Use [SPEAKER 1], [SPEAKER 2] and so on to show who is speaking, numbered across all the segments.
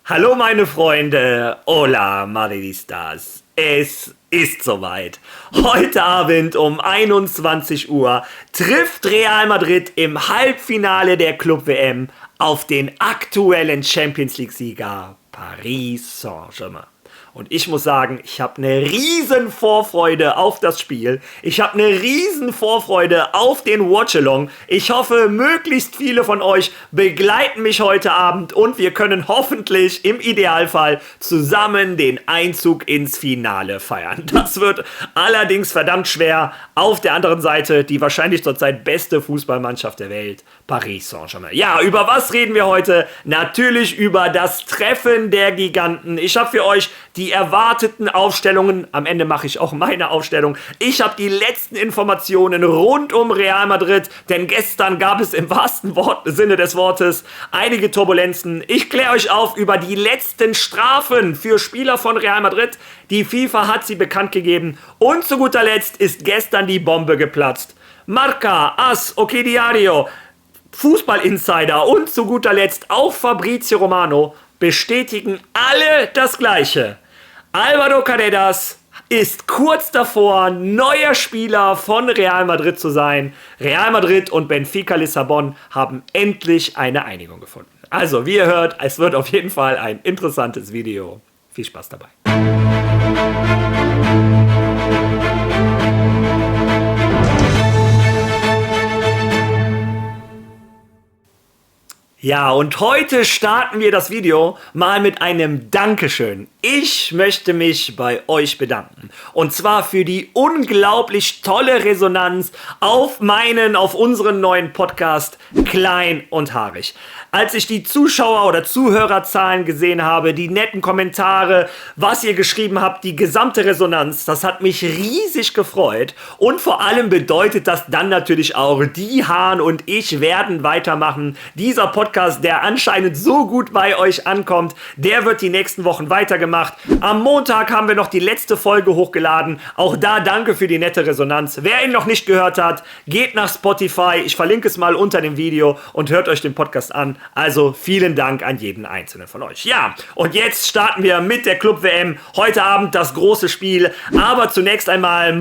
[SPEAKER 1] Hallo meine Freunde, hola Madridistas, es ist soweit. Heute Abend um 21 Uhr trifft Real Madrid im Halbfinale der Club-WM auf den aktuellen Champions-League-Sieger Paris Saint-Germain. Und ich muss sagen, ich habe eine riesen Vorfreude auf das Spiel. Ich habe eine riesen Vorfreude auf den Watchalong. Ich hoffe, möglichst viele von euch begleiten mich heute Abend und wir können hoffentlich im Idealfall zusammen den Einzug ins Finale feiern. Das wird allerdings verdammt schwer. Auf der anderen Seite die wahrscheinlich zurzeit beste Fußballmannschaft der Welt, Paris Saint-Germain. Ja, über was reden wir heute? Natürlich über das Treffen der Giganten. Ich habe für euch die erwarteten Aufstellungen, am Ende mache ich auch meine Aufstellung. Ich habe die letzten Informationen rund um Real Madrid, denn gestern gab es im wahrsten Sinne des Wortes einige Turbulenzen. Ich kläre euch auf über die letzten Strafen für Spieler von Real Madrid. Die FIFA hat sie bekannt gegeben und zu guter Letzt ist gestern die Bombe geplatzt. Marca, AS, OK Diario, Fußball Insider und zu guter Letzt auch Fabrizio Romano bestätigen alle das Gleiche. Álvaro Carreras ist kurz davor, neuer Spieler von Real Madrid zu sein. Real Madrid und Benfica Lissabon haben endlich eine Einigung gefunden. Also, wie ihr hört, es wird auf jeden Fall ein interessantes Video. Viel Spaß dabei. Ja, und heute starten wir das Video mal mit einem Dankeschön. Ich möchte mich bei euch bedanken. Und zwar für die unglaublich tolle Resonanz auf unseren neuen Podcast Klein und Haarig. Als ich die Zuschauer- oder Zuhörerzahlen gesehen habe, die netten Kommentare, was ihr geschrieben habt, die gesamte Resonanz, das hat mich riesig gefreut. Und vor allem bedeutet das dann natürlich auch, die Hahn und ich werden weitermachen. Dieser Podcast, der anscheinend so gut bei euch ankommt, der wird die nächsten Wochen weitergemacht. Am Montag haben wir noch die letzte Folge hochgeladen. Auch da danke für die nette Resonanz. Wer ihn noch nicht gehört hat, geht nach Spotify. Ich verlinke es mal unter dem Video und hört euch den Podcast an. Also vielen Dank an jeden einzelnen von euch. Ja, und jetzt starten wir mit der Club-WM. Heute Abend das große Spiel. Aber zunächst einmal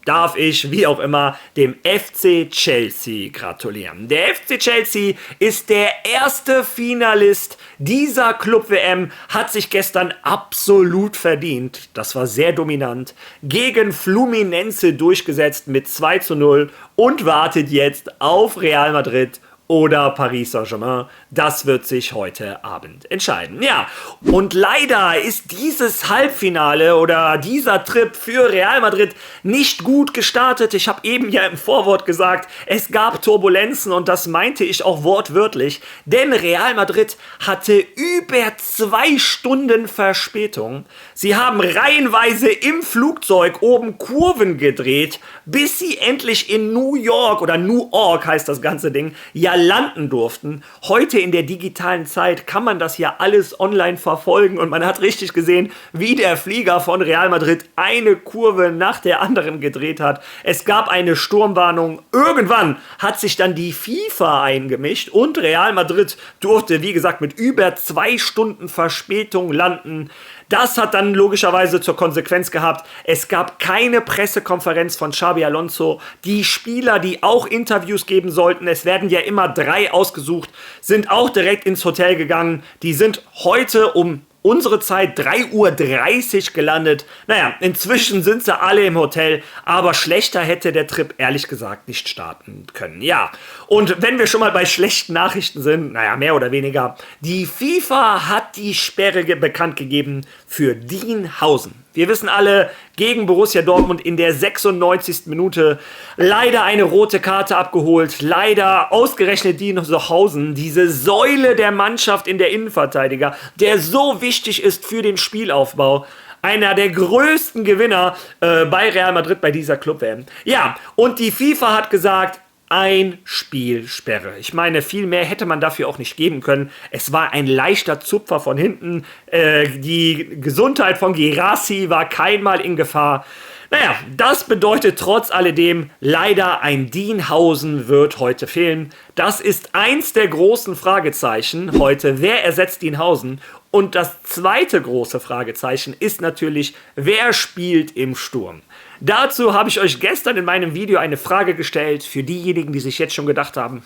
[SPEAKER 1] darf ich, wie auch immer, dem FC Chelsea gratulieren. Der FC Chelsea ist der erste Finalist dieser Club-WM, hat sich gestern absolut verdient, das war sehr dominant, gegen Fluminense durchgesetzt mit 2:0 und wartet jetzt auf Real Madrid oder Paris Saint-Germain. Das wird sich heute Abend entscheiden. Ja, und leider ist dieses Halbfinale oder dieser Trip für Real Madrid nicht gut gestartet. Ich habe eben ja im Vorwort gesagt, es gab Turbulenzen und das meinte ich auch wortwörtlich, denn Real Madrid hatte über 2 Stunden Verspätung. Sie haben reihenweise im Flugzeug oben Kurven gedreht, bis sie endlich in New York oder Newark heißt das ganze Ding, ja landen durften. Heute in der digitalen Zeit kann man das ja alles online verfolgen und man hat richtig gesehen, wie der Flieger von Real Madrid eine Kurve nach der anderen gedreht hat. Es gab eine Sturmwarnung. Irgendwann hat sich dann die FIFA eingemischt und Real Madrid durfte, wie gesagt, mit über 2 Stunden Verspätung landen. Das hat dann logischerweise zur Konsequenz gehabt, es gab keine Pressekonferenz von Xabi Alonso. Die Spieler, die auch Interviews geben sollten, es werden ja immer 3 ausgesucht, sind auch direkt ins Hotel gegangen. Die sind heute um unsere Zeit 3:30 Uhr gelandet. Naja, inzwischen sind sie alle im Hotel, aber schlechter hätte der Trip ehrlich gesagt nicht starten können. Ja, und wenn wir schon mal bei schlechten Nachrichten sind, naja, mehr oder weniger, die FIFA hat die Sperre bekannt gegeben für Dean Housen. Wir wissen alle, gegen Borussia Dortmund in der 96. Minute leider eine rote Karte abgeholt. Leider ausgerechnet Dean Housen, diese Säule der Mannschaft in der Innenverteidiger, der so wichtig ist für den Spielaufbau. Einer der größten Gewinner bei Real Madrid bei dieser Club-WM. Ja, und die FIFA hat gesagt, ein Spielsperre. Ich meine, viel mehr hätte man dafür auch nicht geben können. Es war ein leichter Zupfer von hinten. Die Gesundheit von Guirassy war keinmal in Gefahr. Naja, das bedeutet trotz alledem leider ein Dean Housen wird heute fehlen. Das ist eins der großen Fragezeichen heute. Wer ersetzt Dienhausen? Und das zweite große Fragezeichen ist natürlich, wer spielt im Sturm? Dazu habe ich euch gestern in meinem Video eine Frage gestellt für diejenigen, die sich jetzt schon gedacht haben,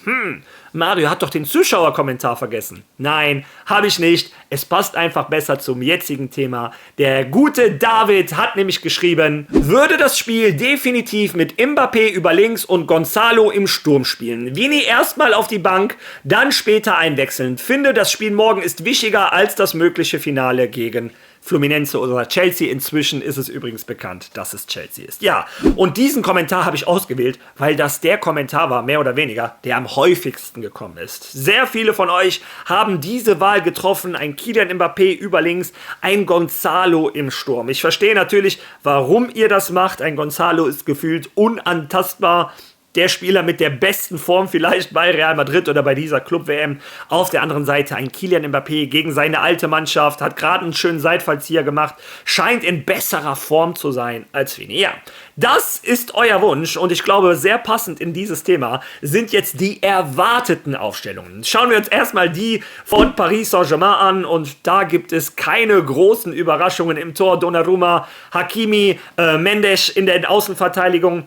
[SPEAKER 1] Mario hat doch den Zuschauerkommentar vergessen. Nein, habe ich nicht. Es passt einfach besser zum jetzigen Thema. Der gute David hat nämlich geschrieben, würde das Spiel definitiv mit Mbappé über links und Gonzalo im Sturm spielen. Vini erstmal auf die Bank, dann später einwechseln. Finde, das Spiel morgen ist wichtiger als das mögliche Finale gegen Fluminense oder Chelsea. Inzwischen ist es übrigens bekannt, dass es Chelsea ist. Ja, und diesen Kommentar habe ich ausgewählt, weil das der Kommentar war, mehr oder weniger, der am häufigsten gekommen ist. Sehr viele von euch haben diese Wahl getroffen, ein Kylian Mbappé über links, ein Gonzalo im Sturm. Ich verstehe natürlich, warum ihr das macht. Ein Gonzalo ist gefühlt unantastbar. Der Spieler mit der besten Form vielleicht bei Real Madrid oder bei dieser Club-WM. Auf der anderen Seite ein Kylian Mbappé gegen seine alte Mannschaft, hat gerade einen schönen Seitfallzieher gemacht, scheint in besserer Form zu sein als Vini. Ja, das ist euer Wunsch und ich glaube, sehr passend in dieses Thema sind jetzt die erwarteten Aufstellungen. Schauen wir uns erstmal die von Paris Saint-Germain an und da gibt es keine großen Überraschungen im Tor. Donnarumma, Hakimi, Mendes in der Außenverteidigung.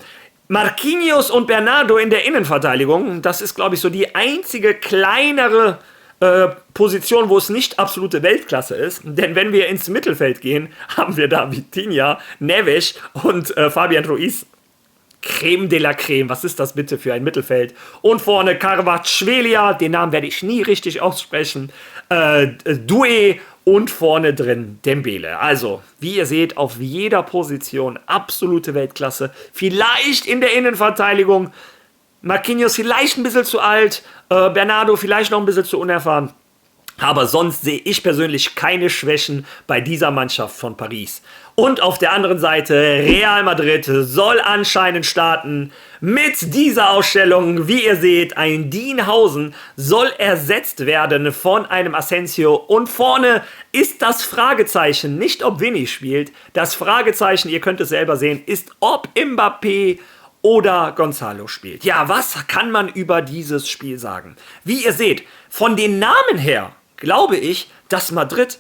[SPEAKER 1] Marquinhos und Bernardo in der Innenverteidigung, das ist, glaube ich, so die einzige kleinere Position, wo es nicht absolute Weltklasse ist. Denn wenn wir ins Mittelfeld gehen, haben wir da Vitinha, Neves und Fabian Ruiz. Creme de la Creme, was ist das bitte für ein Mittelfeld? Und vorne Kvaratskhelia, den Namen werde ich nie richtig aussprechen, Doué und vorne drin Dembele. Also, wie ihr seht, auf jeder Position absolute Weltklasse. Vielleicht in der Innenverteidigung Marquinhos vielleicht ein bisschen zu alt, Bernardo vielleicht noch ein bisschen zu unerfahren. Aber sonst sehe ich persönlich keine Schwächen bei dieser Mannschaft von Paris. Und auf der anderen Seite, Real Madrid soll anscheinend starten mit dieser Ausstellung. Wie ihr seht, ein Dienhausen soll ersetzt werden von einem Asensio. Und vorne ist das Fragezeichen, nicht ob Vini spielt. Das Fragezeichen, ihr könnt es selber sehen, ist ob Mbappé oder Gonzalo spielt. Ja, was kann man über dieses Spiel sagen? Wie ihr seht, von den Namen her glaube ich, dass Madrid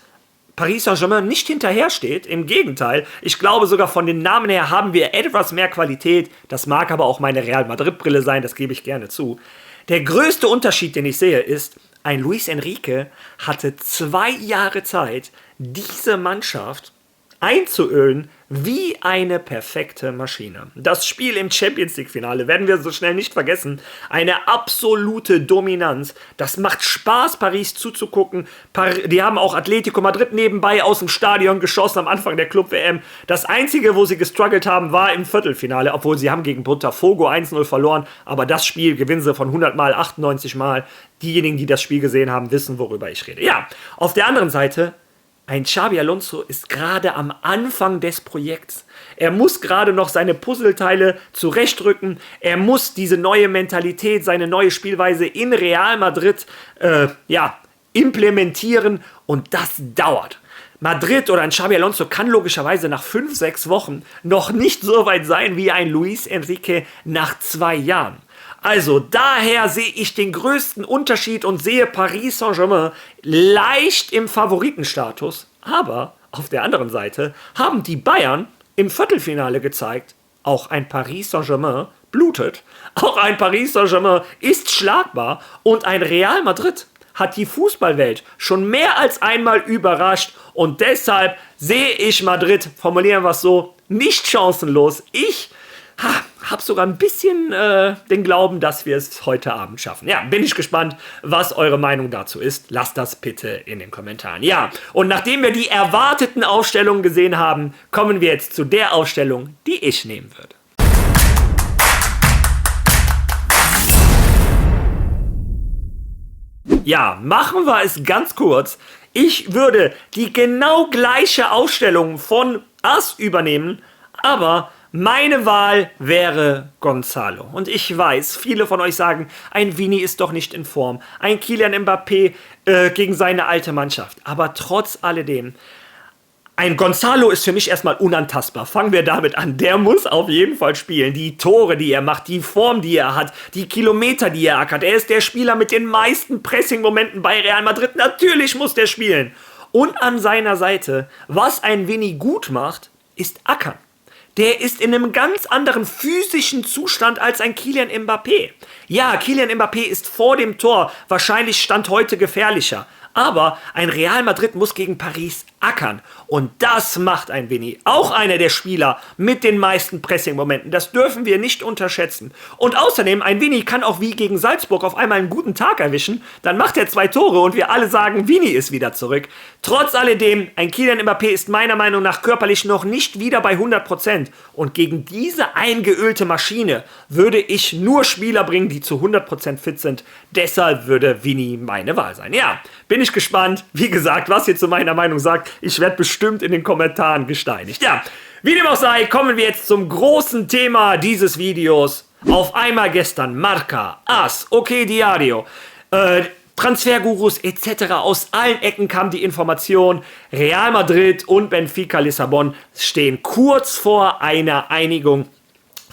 [SPEAKER 1] Paris Saint-Germain nicht hinterhersteht. Im Gegenteil, ich glaube sogar von den Namen her haben wir etwas mehr Qualität. Das mag aber auch meine Real Madrid-Brille sein, das gebe ich gerne zu. Der größte Unterschied, den ich sehe, ist, ein Luis Enrique hatte 2 Jahre Zeit, diese Mannschaft einzuölen wie eine perfekte Maschine. Das Spiel im Champions-League-Finale werden wir so schnell nicht vergessen. Eine absolute Dominanz. Das macht Spaß, Paris zuzugucken. Die haben auch Atletico Madrid nebenbei aus dem Stadion geschossen am Anfang der Club-WM. Das Einzige, wo sie gestruggelt haben, war im Viertelfinale, obwohl sie haben gegen Botafogo 1-0 verloren. Aber das Spiel gewinnen sie von 100 Mal, 98 Mal. Diejenigen, die das Spiel gesehen haben, wissen, worüber ich rede. Ja, auf der anderen Seite, ein Xabi Alonso ist gerade am Anfang des Projekts. Er muss gerade noch seine Puzzleteile zurechtrücken. Er muss diese neue Mentalität, seine neue Spielweise in Real Madrid implementieren und das dauert. Madrid oder ein Xabi Alonso kann logischerweise nach 5, 6 Wochen noch nicht so weit sein wie ein Luis Enrique nach 2 Jahren. Also daher sehe ich den größten Unterschied und sehe Paris Saint-Germain leicht im Favoritenstatus. Aber auf der anderen Seite haben die Bayern im Viertelfinale gezeigt, auch ein Paris Saint-Germain blutet, auch ein Paris Saint-Germain ist schlagbar und ein Real Madrid hat die Fußballwelt schon mehr als einmal überrascht und deshalb sehe ich Madrid, formulieren wir es so, nicht chancenlos. Ich habe sogar ein bisschen den Glauben, dass wir es heute Abend schaffen. Ja, bin ich gespannt, was eure Meinung dazu ist. Lasst das bitte in den Kommentaren. Ja, und nachdem wir die erwarteten Aufstellungen gesehen haben, kommen wir jetzt zu der Aufstellung, die ich nehmen würde. Ja, machen wir es ganz kurz. Ich würde die genau gleiche Aufstellung von AS übernehmen, aber meine Wahl wäre Gonzalo. Und ich weiß, viele von euch sagen, ein Vini ist doch nicht in Form. Ein Kylian Mbappé gegen seine alte Mannschaft. Aber trotz alledem, Ein Gonzalo ist für mich erstmal unantastbar. Fangen wir damit an. Der muss auf jeden Fall spielen. Die Tore, die er macht, die Form, die er hat, die Kilometer, die er ackert. Er ist der Spieler mit den meisten Pressing-Momenten bei Real Madrid. Natürlich muss der spielen. Und an seiner Seite, was ein Vinny gut macht, ist ackern. Der ist in einem ganz anderen physischen Zustand als ein Kylian Mbappé. Ja, Kylian Mbappé ist vor dem Tor wahrscheinlich Stand heute gefährlicher. Aber ein Real Madrid muss gegen Paris ackern. Und das macht ein Vinny. Auch einer der Spieler mit den meisten Pressing-Momenten. Das dürfen wir nicht unterschätzen. Und außerdem, ein Vinny kann auch wie gegen Salzburg auf einmal einen guten Tag erwischen. Dann macht er 2 Tore und wir alle sagen, Vinny ist wieder zurück. Trotz alledem, ein Kylian Mbappé ist meiner Meinung nach körperlich noch nicht wieder bei 100%. Und gegen diese eingeölte Maschine würde ich nur Spieler bringen, die zu 100% fit sind. Deshalb würde Vinny meine Wahl sein. Ja, bin ich gespannt. Wie gesagt, was ihr zu meiner Meinung sagt, ich werde bestimmt in den Kommentaren gesteinigt. Ja, wie dem auch sei, kommen wir jetzt zum großen Thema dieses Videos. Auf einmal gestern Marca, AS, OK Diario, Transfergurus etc. Aus allen Ecken kam die Information, Real Madrid und Benfica Lissabon stehen kurz vor einer Einigung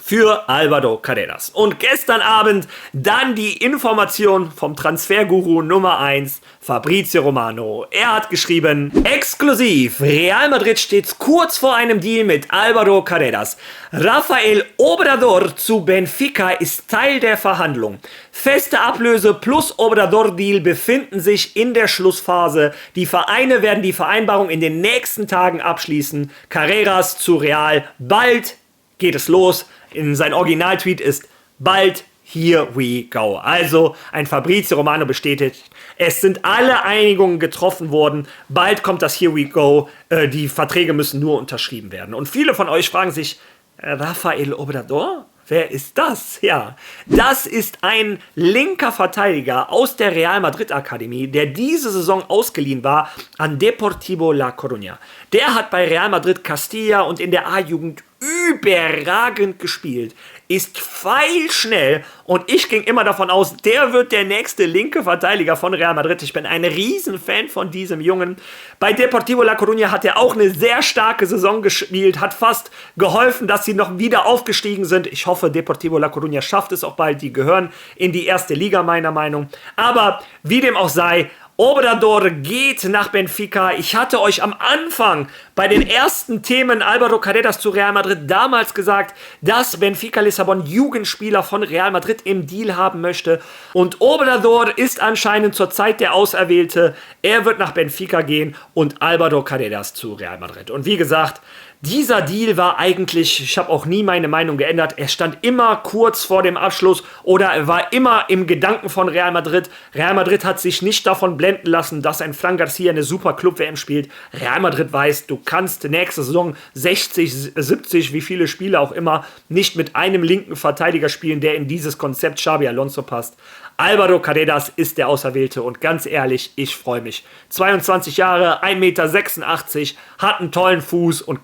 [SPEAKER 1] für Álvaro Carreras. Und gestern Abend dann die Information vom Transferguru Nummer 1, Fabrizio Romano. Er hat geschrieben, exklusiv, Real Madrid steht kurz vor einem Deal mit Álvaro Carreras. Rafael Obrador zu Benfica ist Teil der Verhandlung. Feste Ablöse plus Obrador-Deal befinden sich in der Schlussphase. Die Vereine werden die Vereinbarung in den nächsten Tagen abschließen. Carreras zu Real, bald geht es los. In sein Originaltweet ist bald here we go. Also ein Fabrizio Romano bestätigt, es sind alle Einigungen getroffen worden. Bald kommt das here we go. Die Verträge müssen nur unterschrieben werden. Und viele von euch fragen sich, Rafael Obrador? Wer ist das? Ja, das ist ein linker Verteidiger aus der Real Madrid Akademie, der diese Saison ausgeliehen war an Deportivo La Coruña. Der hat bei Real Madrid Castilla und in der A-Jugend überragend gespielt, ist pfeilschnell und ich ging immer davon aus, der wird der nächste linke Verteidiger von Real Madrid. Ich bin ein Riesenfan von diesem Jungen. Bei Deportivo La Coruña hat er auch eine sehr starke Saison gespielt, hat fast geholfen, dass sie noch wieder aufgestiegen sind. Ich hoffe, Deportivo La Coruña schafft es auch bald. Die gehören in die erste Liga meiner Meinung. Aber wie dem auch sei, Obrador geht nach Benfica. Ich hatte euch am Anfang bei den ersten Themen Álvaro Carreras zu Real Madrid damals gesagt, dass Benfica Lissabon Jugendspieler von Real Madrid im Deal haben möchte. Und Obrador ist anscheinend zurzeit der Auserwählte. Er wird nach Benfica gehen und Álvaro Carreras zu Real Madrid. Und wie gesagt, dieser Deal war eigentlich, ich habe auch nie meine Meinung geändert, er stand immer kurz vor dem Abschluss oder er war immer im Gedanken von Real Madrid. Real Madrid hat sich nicht davon blenden lassen, dass ein Fran Garcia eine super Club-WM spielt. Real Madrid weiß, du kannst nächste Saison 60, 70, wie viele Spiele auch immer, nicht mit einem linken Verteidiger spielen, der in dieses Konzept Xabi Alonso passt. Álvaro Carreras ist der Auserwählte und ganz ehrlich, ich freue mich. 22 Jahre, 1,86 Meter, hat einen tollen Fuß und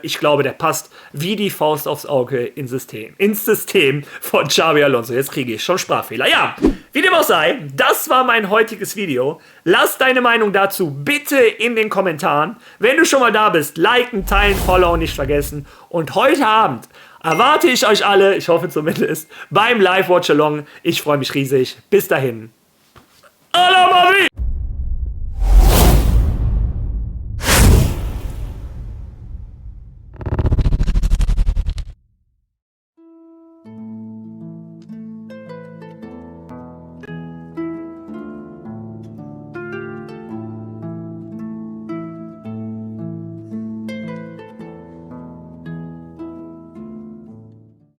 [SPEAKER 1] ich glaube, der passt wie die Faust aufs Auge ins System von Xabi Alonso. Jetzt kriege ich schon Sprachfehler. Ja, wie dem auch sei, das war mein heutiges Video. Lass deine Meinung dazu bitte in den Kommentaren. Wenn du schon mal da bist, liken, teilen, followen nicht vergessen. Und heute Abend erwarte ich euch alle, ich hoffe zumindest, beim Live-Watch-Along. Ich freue mich riesig. Bis dahin. A la Madrid!